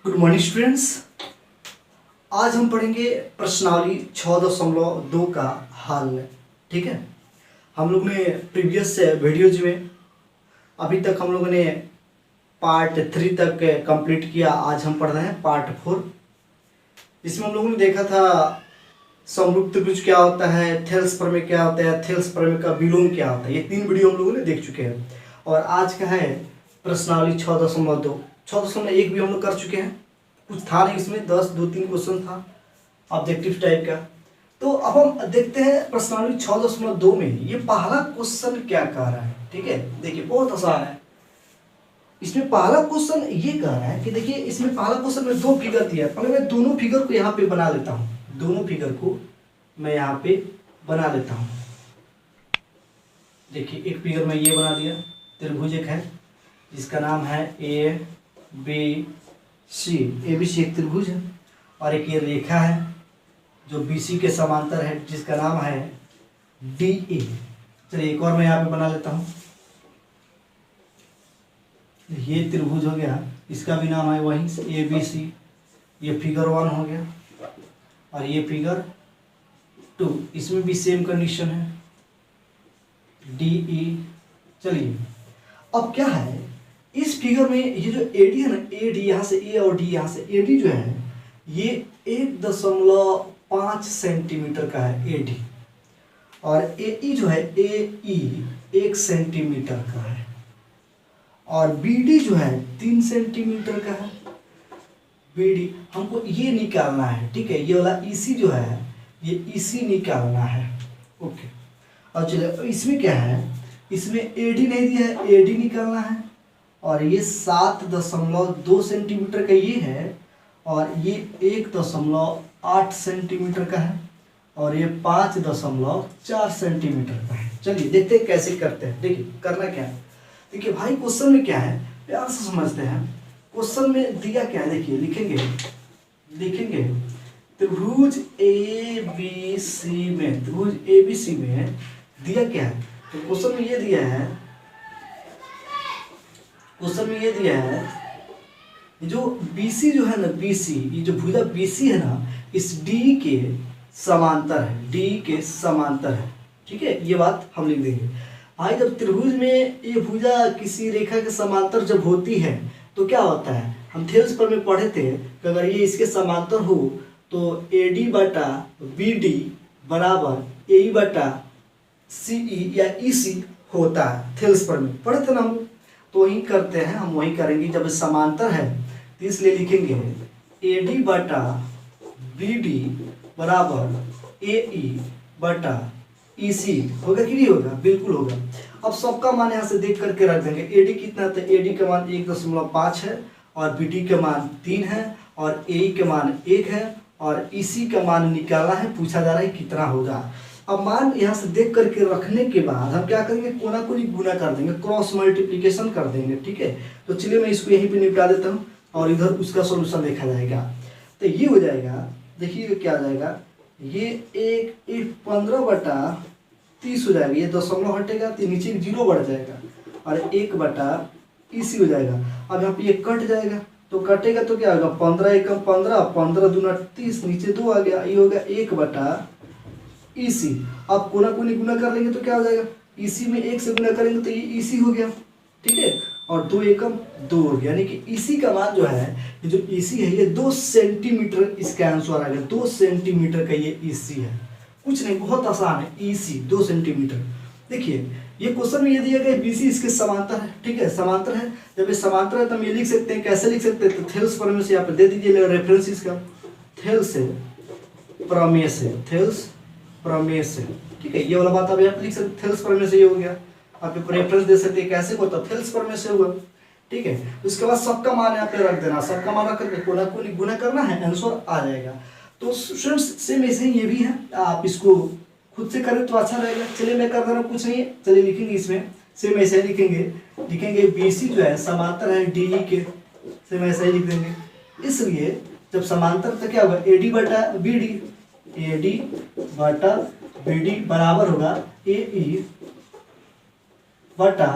Good morning students. आज हम पढ़ेंगे प्रश्नावली 6.2 का हल। ठीक है, हम लोग ने प्रीवियस वीडियोज में अभी तक हम लोगों ने पार्ट 3 तक कंप्लीट किया। आज हम पढ़ रहे हैं पार्ट 4। इसमें हम लोगों ने देखा था समरूप त्रिभुज क्या होता है, थेल्स प्रमेय क्या होता है, थेल्स प्रमेय का विलोम क्या होता है। ये 3 वीडियो हम लोगों ने देख चुके हैं और आज का है प्रश्नावली 6.2। 6.1 भी हम लोग कर चुके हैं। कुछ था नहीं इसमें, 2-3 क्वेश्चन था ऑब्जेक्टिव टाइप का। तो अब हम देखते हैं प्रश्नावली 6.2 में ये पहला क्वेश्चन क्या कह रहा है। ठीक है, देखिए बहुत आसान है। इसमें पहला क्वेश्चन ये कह रहा है कि देखिए इसमें पहला क्वेश्चन में 2 फिगर दिया है। पहले मैं दोनों फिगर को यहाँ पे बना लेता हूँ। दोनों फिगर को मैं यहाँ पे बना लेता हूँ। देखिए एक फिगर में ये बना दिया, त्रिभुज एक है जिसका नाम है ABC। ABC एक त्रिभुज है और एक ये रेखा है जो BC के समांतर है जिसका नाम है DA। चलिए एक और मैं यहाँ पे बना लेता हूँ। ये त्रिभुज हो गया, इसका भी नाम है वहीं से ABC। ये फिगर 1 हो गया और ये फिगर 2। इसमें भी सेम कंडीशन है DE। चलिए अब क्या है इस फिगर में, ये जो AD है ना, AD यहाँ से A और D यहाँ से, AD जो है ये 1.5 सेंटीमीटर का है AD और AE जो है AE 1 सेंटीमीटर का है और BD जो है 3 सेंटीमीटर का है। BD हमको ये निकालना है। ठीक है, ये वाला EC जो है ये EC निकालना है। ओके, और चलिए इसमें क्या है, इसमें AD नहीं दिया है, AD निकालना है और ये 7.2 सेंटीमीटर का ये है और ये 1.8 सेंटीमीटर का है और ये 5.4 सेंटीमीटर का है। चलिए देखते हैं कैसे करते हैं। देखिए करना क्या है, देखिए भाई क्वेश्चन में क्या है प्यार से समझते हैं। क्वेश्चन में दिया क्या है, देखिए लिखेंगे त्रिभुज ABC में, त्रिभुज ABC में दिया क्या है। तो क्वेश्चन में ये दिया है, क्वेश्चन में ये दिया है जो BC जो है ना, BC ये जो भुजा BC है ना, इस D के समांतर है, D के समांतर है। ठीक है, ये बात हम लिख देंगे। भाई जब त्रिभुज में ये भुजा किसी रेखा के समांतर जब होती है तो क्या होता है, हम थेल्स पर में पढ़े थे कि अगर ये इसके समांतर हो तो AD बटा BD बराबर AE बटा CE या EC होता है। थेल्स पर में पढ़े थे ना हम, तो वही करते हैं, हम वही करेंगे। जब समांतर है तो इसलिए लिखेंगे AD बटा BD बराबर AE बटा EC। होगा कि नहीं होगा, बिल्कुल होगा। अब सबका मान यहाँ से देख करके रख देंगे। AD कितना था, AD का मान 1.5 है और BD का मान 3 है और AE का मान 1 है और EC का मान निकालना है, पूछा जा रहा है कितना होगा। अब मान यहाँ से देख करके रखने के बाद हम क्या करेंगे, कोना कोनी गुना कर देंगे, क्रॉस मल्टीप्लिकेशन कर देंगे। ठीक है, तो चलिए मैं इसको यहीं पे निपटा देता हूँ और इधर उसका सोल्यूशन देखा जाएगा। तो ये हो जाएगा, देखिए क्या आ जाएगा, ये 15/30 हो जाएगा। ये दशमलव हटेगा तो नीचे 0 बढ़ जाएगा और 1/EC हो जाएगा। अब यहाँ पे ये कट जाएगा, तो कटेगा तो क्या होगा, 15 एकम 15, 15 दूना 30, नीचे 2 आ गया, ये होगा 1/EC। अब कोना कोनी गुना कर लेंगे तो क्या हो जाएगा, EC में 1 से गुना करेंगे तो ये EC हो गया। ठीक है, और 2 एकम 2 हो गया, यानी कि EC का मान जो है, ये जो EC है ये 2 सेंटीमीटर इसका आंसर आ गया। 2 सेंटीमीटर का ये EC है, कुछ नहीं, बहुत आसान है। EC 2 centimetre. देखिए ये क्वेश्चन में ये दिया गया BC इसके समांतर है। ठीक है, समांतर है, जब ये समांतर है तो हम ये लिख सकते हैं, कैसे लिख सकते हैं, तो थेल्स प्रमेय से यहाँ पे दे दीजिए रेफरेंस इसका, थेल्स प्रमेय से, थेल्स प्रमेय से। ठीक है, ये वाला बात आप यहाँ पे लिख सकते, थेल्स प्रमेय से ये हो गया। आप रेफरेंस दे सकते हैं, कैसे होता है, थेल्स प्रमेय से हुआ। ठीक है, उसके बाद सबका मान यहाँ पे रख देना, सबका मान रख करके कोना कोनी गुना करना है, आंसर आ जाएगा। तो स्टूडेंट्स सेम ऐसे ही ये भी है, आप इसको खुद से करें तो अच्छा रहेगा। चलिए मैं कर दे रहा हूँ, कुछ नहीं है। चलिए लिखेंगे इसमें, सेम ऐसे ही लिखेंगे BC जो है समांतर है DE के, सेम ऐसे ही लिख देंगे। इसलिए जब समांतर तो क्या होगा, AD बटा BD, AD बटा BD बराबर होगा AE बटा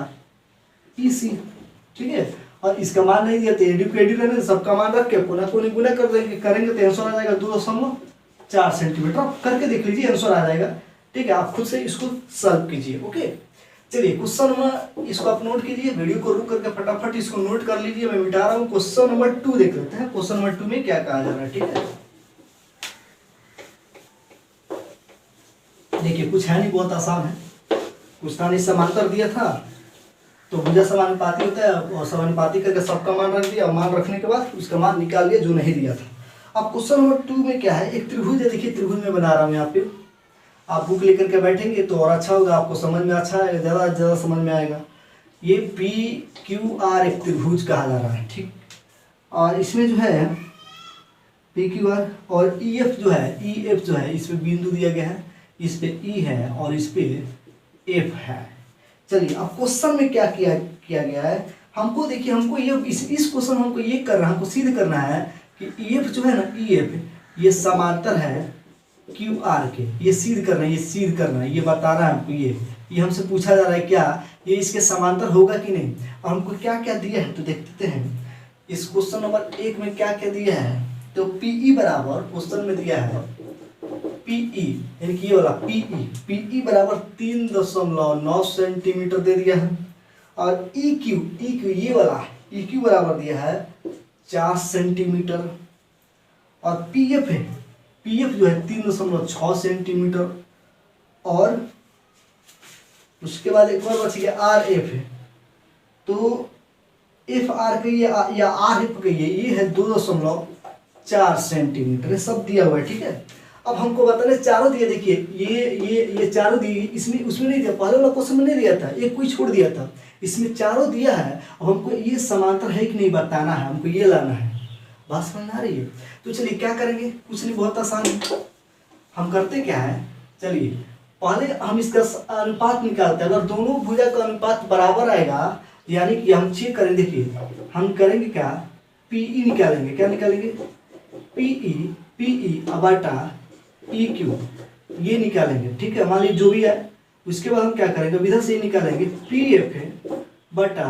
EC। ठीक है, और इसका मान नहीं दिया तो एडी को एडी रहने सबका मान रख के पुनः पुनः गुना कर देंगे, करेंगे तो आंसर आ जाएगा 2.4 सेंटीमीटर। आप करके देख लीजिए आंसर आ जाएगा। ठीक है, आप खुद से इसको सॉल्व कीजिए। ओके, चलिए क्वेश्चन नंबर, इसको आप नोट कीजिए, वीडियो को रुक करके फटाफट इसको नोट कर लीजिए, मैं मिटा रहा हूँ। क्वेश्चन नंबर 2 देख लेते हैं, क्वेश्चन नंबर 2 में क्या कहा जा रहा है। ठीक है, देखिए कुछ है नहीं, बहुत आसान है। कुछ था नहीं, समांतर दिया था तो भुजा समानुपाती होता है, और समानुपाती करके सबका मान रख दिया, और मान रखने के बाद उसका मान निकाल दिया जो नहीं दिया था। अब क्वेश्चन नंबर 2 में क्या है, एक त्रिभुज है। देखिए त्रिभुज में बना रहा हूँ यहाँ पे, आप बुक लेकर के बैठेंगे तो और अच्छा होगा, आपको समझ में अच्छा आएगा, ज़्यादा ज़्यादा समझ में आएगा। ये पी क्यू आर एक त्रिभुज कहा जा रहा है। ठीक, और इसमें जो है पी क्यू आर और ई एफ जो है, ई एफ जो है, इस पे बिंदु दिया गया है, इस पे ई है और इस पे एफ है। चलिए अब क्वेश्चन में क्या किया गया है, हमको देखिए, हमको ये इस क्वेश्चन हमको ये करना, हमको सिद्ध करना है कि ई एफ जो है ना, ई एफ ये समांतर है क्यू आर के, ये सिद्ध करना है, ये सिद्ध करना है, ये बताना है हमको। ये हमसे पूछा जा रहा है क्या ये इसके समांतर होगा कि नहीं, और हमको क्या क्या दिया है तो देखते हैं। इस क्वेश्चन नंबर 1 में क्या क्या दिया है, तो पीई बराबर, क्वेश्चन में दिया है पीई, यानी कि ये वाला पीई बराबर 3.9 सेंटीमीटर दे दिया है, और ई क्यू ये वाला ई क्यू बराबर दिया है 4 सेंटीमीटर, और पीएफ है, पीएफ जो है 3.6 सेंटीमीटर, और उसके बाद एक और बच गया आर एफ है, तो एफ आर का ये या आर एफ का ये है 2.4 सेंटीमीटर, ये सब दिया हुआ है। ठीक है, अब हमको बताना चारों दिए, देखिए ये चारों दिए, इसमें उसमें नहीं दिया, पहले वाला क्वेश्चन में नहीं दिया था, एक कोई छोड़ दिया था, इसमें चारों दिया है। अब हमको ये समांतर है कि नहीं बताना है, हमको ये लाना है। बात समझ में आ रही है? तो चलिए क्या करेंगे, कुछ नहीं, बहुत आसान है। हम करते क्या है, चलिए पहले हम इसका अनुपात निकालते हैं। अगर दोनों भुजा का अनुपात बराबर आएगा, यानी कि हम चेक करें, देखिए हम करेंगे क्या, पीई निकालेंगे। क्या निकालेंगे, पीई बटा ई क्यू, ये निकालेंगे। ठीक है, मान लीजिए जो भी है, उसके बाद हम क्या करेंगे, विधा से ये निकालेंगे, पी एफ है बटा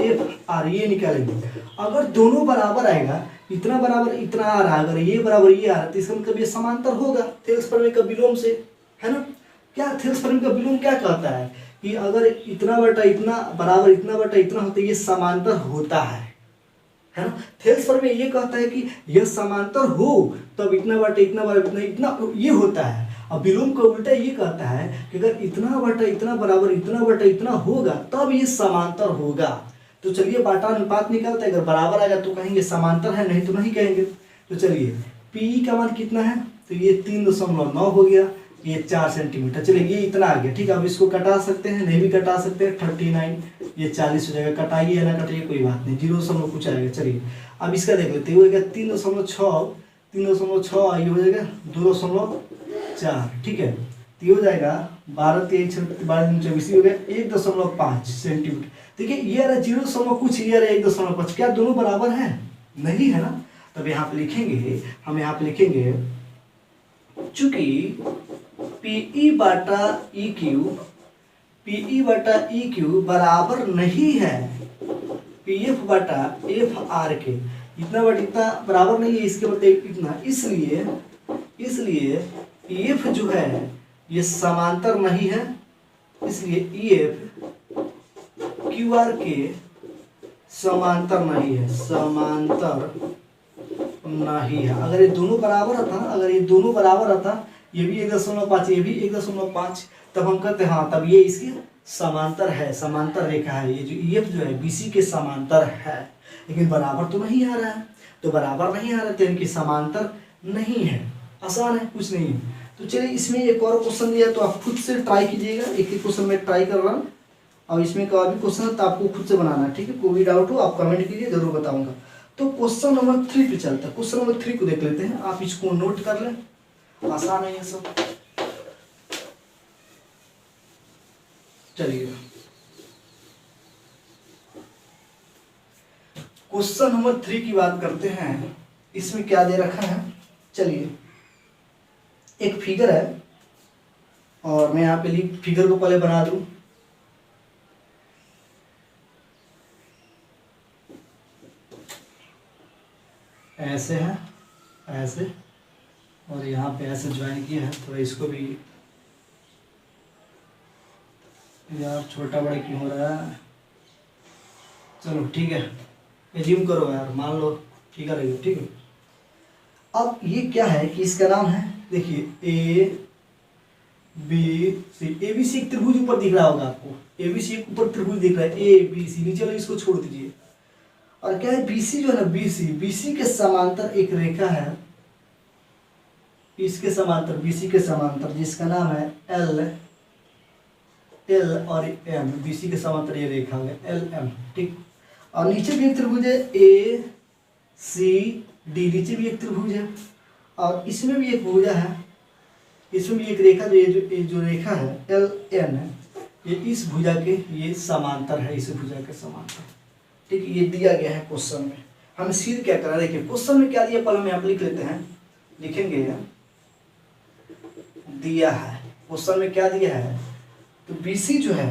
एफ आर, ये निकालेंगे। अगर दोनों बराबर आएगा, इतना बराबर इतना आ रहा है, अगर ये बराबर ये आ रहा है, तो इसका मतलब ये समांतर होगा थेल्स प्रमेय का विलोम से, है ना। क्या थेल्स प्रमेय का विलोम क्या कहता है कि अगर इतना बटा इतना बराबर इतना बटा इतना होता है, ये समांतर होता है ना। थेल्स प्रमेय ये कहता है कि यह समांतर हो तब इतना बटा इतना बराबर इतना ये होता है। अब विलोम का उल्टा ये कहता है कि अगर इतना बटा इतना बराबर इतना बटा इतना होगा तब ये समांतर होगा। तो चलिए बाटा अनुपात निकालते हैं, अगर बराबर आएगा तो कहेंगे समांतर है, नहीं तो नहीं कहेंगे। तो चलिए पी का मान कितना है, तो ये 3.9 हो गया, ये 4 सेंटीमीटर। चलिए ये इतना आ गया। ठीक है, अब इसको कटा सकते हैं, नहीं भी कटा सकते हैं, 39 ये 40 हो जाएगा। कटाइए या ना कटाइए कोई बात नहीं, 0 कुछ आएगा। चलिए अब इसका देख लेते हैं, हो जाएगा 3.6 ये हो जाएगा 2.4। ठीक है, तो ये हो जाएगा 12 हो गया 1.5 सेंटीमीटर। देखिए ये रहा 0 कुछ, ये रहा 1.5, क्या दोनों बराबर है? नहीं है ना। तब यहाँ पे लिखेंगे, हम यहाँ पे लिखेंगे चूंकि पीई बटा ई क्यू बराबर नहीं है पीएफ बटा एफ आर के, इतना बटा इतना बराबर नहीं है, इसके मतलब इतना, इसलिए ईएफ जो है ये समांतर नहीं है, इसलिए ईएफ क्यू आर के समांतर नहीं है, नहीं है। अगर ये दोनों बराबर रहता, ये भी 1.5 ये भी 1.5, तब हम कहते हैं हाँ तब ये इसके समांतर है, समांतर रेखा है, ये जो ईएफ जो है बीसी के समांतर है। लेकिन बराबर तो नहीं आ रहा है, तो बराबर नहीं आ रहा है तो इनकी समांतर नहीं है। आसान है, कुछ नहीं है। तो चलिए इसमें एक और क्वेश्चन दिया, तो आप खुद से ट्राई कीजिएगा। एक ही क्वेश्चन में ट्राई कर रहा हूँ, और इसमें का भी क्वेश्चन है तो आपको खुद से बनाना है। ठीक है, कोई भी डाउट हो आप कमेंट कीजिए, जरूर बताऊंगा। तो क्वेश्चन नंबर 3 पे चलता है। क्वेश्चन नंबर 3 को देख लेते हैं, आप इसको नोट कर लें, आसान है ये सब। चलिए क्वेश्चन नंबर 3 की बात करते हैं। इसमें क्या दे रखा है, चलिए एक फिगर है, और मैं यहाँ पे फिगर को पहले बना दूं। ऐसे है, ऐसे, और यहाँ पे ऐसे ज्वाइन किया है। थोड़ा इसको भी, यार छोटा बड़ा क्यों हो रहा है, चलो ठीक है, एज्यूम करो यार, मान लो ठीक है, रहेगा ठीक है। अब ये क्या है कि इसका नाम है, देखिए A B C, A B C एक त्रिभुज ऊपर दिख रहा होगा आपको, ए बी सी ऊपर त्रिभुज दिख रहा है, ए बी सी, नीचे वाले इसको छोड़ दीजिए। और क्या है, बीसी जो है ना, बीसी, बीसी के समांतर एक रेखा है, इसके समांतर, बीसी के समांतर, जिसका नाम है एल, एल और एम, बीसी के समांतर ये रेखा है एल एम, ठीक। और नीचे भी एक त्रिभुज है ए सी डी, नीचे भी एक त्रिभुज है, और इसमें भी एक भुजा है, इसमें भी एक रेखा, जो रेखा है एल एन, ये इस भुजा के ये समांतर है, इस भुजा के समांतर, ठीक। ये दिया गया है क्वेश्चन में। हम सीध क्या करा, देखिए क्वेश्चन में क्या दिया, पहले हम यहाँ पर लिख लेते हैं, लिखेंगे दिया है, क्वेश्चन में क्या दिया है, तो BC जो है,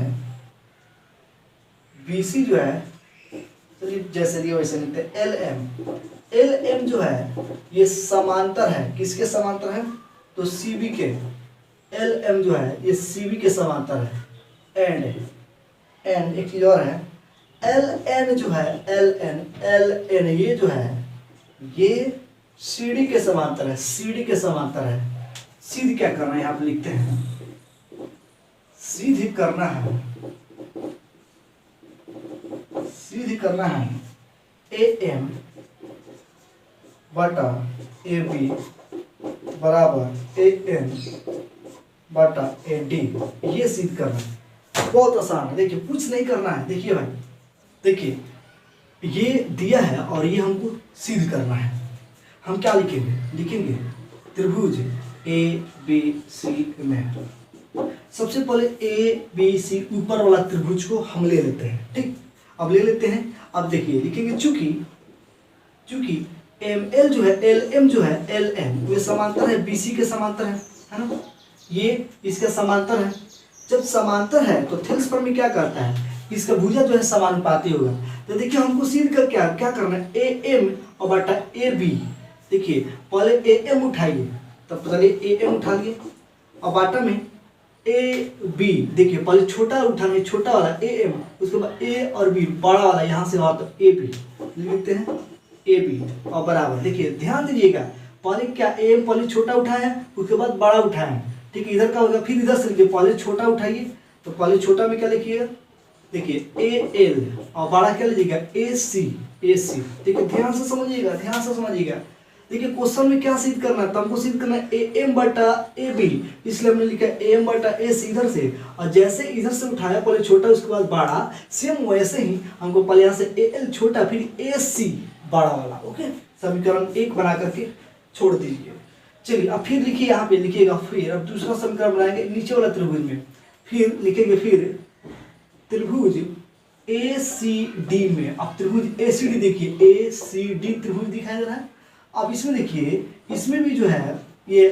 BC जो है, चलिए जैसे दिया वैसे लिखते हैं, LM, LM जो है ये समांतर है, किसके समांतर है, तो CB के, LM जो है ये CB के समांतर है, एंड एक चीज और है, LN जो है, LN ये जो है ये CD के समांतर है, CD के समांतर है। सीध क्या करना है, यहाँ पे लिखते हैं, सीध करना है, सीध करना है AM बटा AB बराबर AN बटा AD, ये सीध करना है। बहुत आसान है, देखिए कुछ नहीं करना है, देखिए भाई, देखिए ये दिया है और ये हमको सीध करना है। हम क्या लिखेंगे, लिखेंगे त्रिभुज ABC में, सबसे पहले ABC ऊपर वाला त्रिभुज को हम ले लेते हैं, ठीक। अब ले लेते हैं, अब देखिए लिखेंगे, चूंकि ML जो है, LM जो है, LN ये समांतर है, BC के समांतर है ना, ये इसका समांतर है। जब समांतर है तो थेल्स पर में क्या करता है, इसका भुजा जो है समानुपाती होगा। तो देखिए हमको सीध कर क्या करना है, AM और बटा AB, देखिए पहले AM उठाइए, तब चलिए AM उठा लिए, और बाटा में AB, देखिए पहले छोटा उठाने, छोटा वाला AM, उसके बाद A और B, बड़ा वाला यहाँ से वहाँ तो AB लिखते हैं, AB और बराबर। देखिए ध्यान दीजिएगा, पहले क्या AM पहले छोटा उठाया है, उसके बाद बड़ा उठाया है, ठीक है। इधर का होगा, फिर इधर से लिखिए, पहले छोटा उठाइए, तो पहले छोटा में क्या लिखिएगा, देखिए AL और बड़ा क्या लीजिएगा AC, ठीक है। ध्यान से समझिएगा, ध्यान से समझिएगा। देखिए क्वेश्चन में क्या सिद्ध करना है, तो हमको सिद्ध करना है AM बटा AB, इसलिए हमने लिखा AM बटा AC इधर से, और जैसे इधर से उठाया पहले छोटा उसके बाद बड़ा, सेम वैसे ही हमको पहले यहाँ से AL छोटा फिर AC बड़ा वाला, ओके। समीकरण 1 बना करके छोड़ दीजिए। चलिए अब फिर लिखिए, यहाँ पे लिखिएगा, फिर अब दूसरा समीकरण बनाएंगे नीचे वाला त्रिभुज में, फिर लिखेंगे फिर त्रिभुज ACD में। अब त्रिभुज ACD देखिए, ACD त्रिभुज दिखाई दे रहा है। अब इसमें देखिए, इसमें भी जो है ये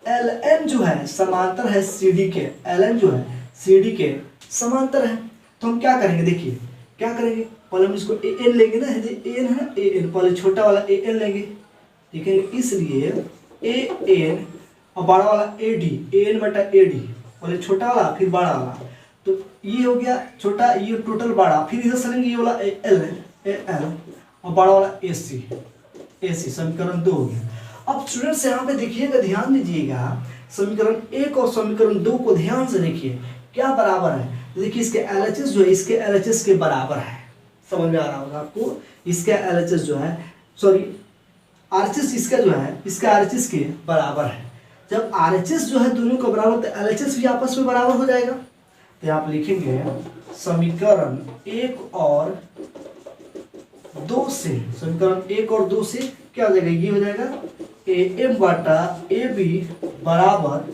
LN जो है समांतर है CD के, LN जो है CD के समांतर है। तो हम क्या करेंगे, देखिए क्या करेंगे, पहले हम इसको AN लेंगे ना, AN है ना, AN पहले छोटा वाला AN लेंगे, लिखेंगे, इसलिए AN और बड़ा वाला AD, AN बटा AD, पहले छोटा वाला फिर बड़ा वाला, तो ये हो गया छोटा, ये टोटल बड़ा, फिर इधर से लेंगे ये वाला AL और बड़ा वाला AC, समीकरण 2 हो गया। अब स्टूडेंट्स यहाँ पे देखिएगा, ध्यान दीजिएगा, समीकरण 1 और समीकरण 2 को ध्यान से देखिए, क्या बराबर है, देखिए इसके LHS जो है इसके LHS के बराबर है, समझ में आ रहा होगा आपको, इसका LHS जो है, सॉरी RHS इसका जो है, इसका RHS के बराबर है। जब RHS जो है दोनों का बराबर, तो LHS भी आपस में बराबर हो जाएगा। तो आप लिखेंगे समीकरण 1 और 2 से, समीकरण 1 और 2 से क्या हो जाएगा, ये हो जाएगा AM बटा AB बराबर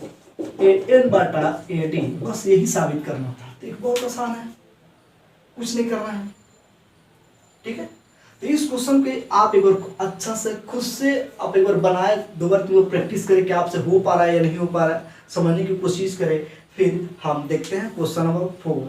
AN बटा AD, बस यही साबित करना था। तो बहुत आसान है, कुछ नहीं करना है, ठीक है। तो इस क्वेश्चन के आप एक बार अच्छा से खुद से आप एक बार बनाए, 2 बार 3 बार प्रैक्टिस करें कि आपसे हो पा रहा है या नहीं हो पा रहा है, समझने की कोशिश करें। फिर हम देखते हैं क्वेश्चन नंबर 4।